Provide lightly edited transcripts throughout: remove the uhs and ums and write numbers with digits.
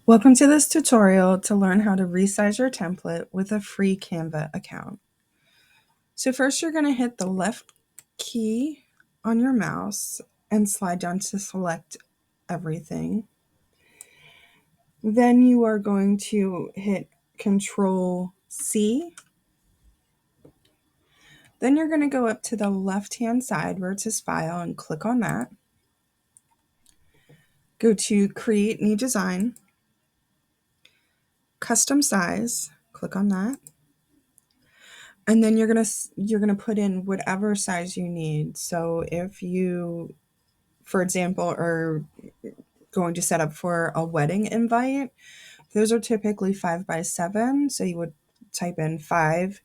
Welcome to this tutorial to learn how to resize your template with a free Canva account. So first you're going to hit the left key on your mouse and slide down to select everything. Then you are going to hit Control C. Then you're going to go up to the left-hand side where it says File and click on that. Go to Create New Design, Custom Size, click on that. And then you're gonna put in whatever size you need. So if you, for example, are going to set up for a wedding invite, those are typically 5x7. So you would type in 5,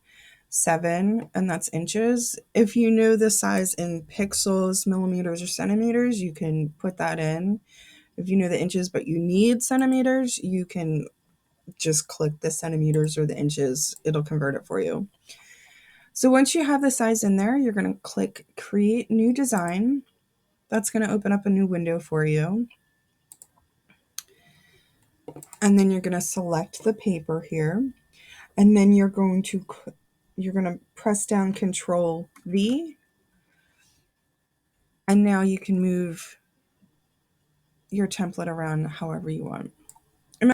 7, and that's inches. If you know the size in pixels, millimeters, or centimeters, you can put that in. If you know the inches but you need centimeters, you can just click the centimeters or the inches. It'll convert it for you. So once you have the size in there, you're going to click Create New Design. That's going to open up a new window for you. And then you're going to select the paper here. And then you're going to press down Control V. And now you can move your template around however you want.